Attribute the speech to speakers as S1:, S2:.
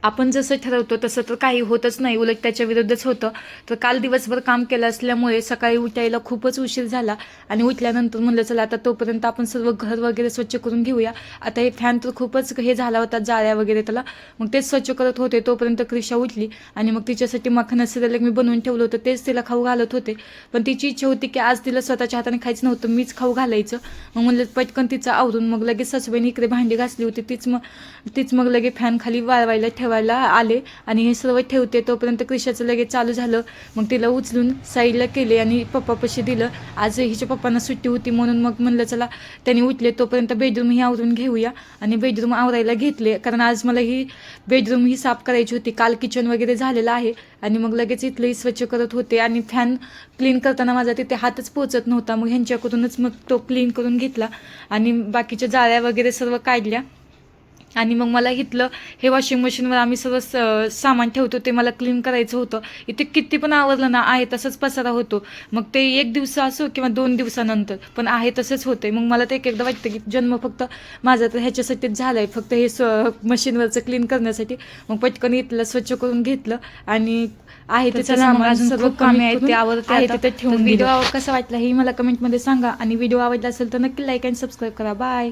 S1: आपण जसं ठरवतो तसं तर काही होतच नाही, उलट त्याच्या विरुद्धच होतं. तर काल दिवसभर काम केलं असल्यामुळे सकाळी उठायला खूपच उशीर झाला आणि उठल्यानंतर म्हणलं चला आता तोपर्यंत आपण सर्व घर वगैरे स्वच्छ करून घेऊया. आता हे फॅन तर खूपच हे झाला होता, जाळ्या वगैरे त्याला, मग तेच स्वच्छ करत होते तोपर्यंत क्रिशा उठली आणि मग तिच्यासाठी मखाना सिरेलॅक मी बनवून ठेवलं होतं, तेच तिला खाऊ घालत होते. पण तिची इच्छा होती की आज तिला स्वतःच्या हाताने खायचं नव्हतं, मीच खाऊ घालायचं. मग म्हणलं पटकन तिचं आवरून मग लगेच सासूबाईने इकडे भांडी घासली होती, तीच मग लगे फॅन खाली वाळवायला ठेवायला आले आणि हे सर्व ठेवते तोपर्यंत क्रिशाचं लगेच चालू झालं. मग तिला उचलून साईडला केले आणि पप्पापाशी दिलं. आज हिच्या पप्पांना सुट्टी होती म्हणून मग म्हणलं चला त्यांनी उठले तोपर्यंत बेडरूम ही आवरून घेऊया आणि बेडरूम आवरायला घेतले, कारण आज मला ही बेडरूम ही साफ करायची होती. काल किचन वगैरे झालेलं आहे आणि मग लगेच इथलंही स्वच्छ करत होते आणि फॅन क्लीन करताना माझा तिथे हातच पोचत नव्हता, मग ह्यांच्याकडूनच मग तो क्लीन करून घेतला आणि बाकीच्या जाळ्या वगैरे सर्व काढल्या. आणि मग मला इथलं हे वॉशिंग मशीनवर आम्ही सर्व सामान ठेवतो ते मला क्लीन करायचं होतं. इथे किती पण आवरलं ना आहे तसंच पसारा होतो, मग ते 1 दिवस असो किंवा 2 दिवसानंतर पण आहे तसंच होतंय. मग मला ते एकदा वाटतं की जन्म फक्त माझा तर ह्याच्यासाठीच झालाय, फक्त हे मशीनवरचं क्लीन करण्यासाठी. मग पटकन इथलं स्वच्छ करून घेतलं आणि आहे त्याचं सामान सर्व कामे आहेत ते आवडते आहे तिथे ठेवून. व्हिडिओ कसा वाटला हे मला कमेंटमध्ये सांगा आणि व्हिडिओ आवडला असेल तर नक्की लाईक अँड सबस्क्राईब करा. बाय.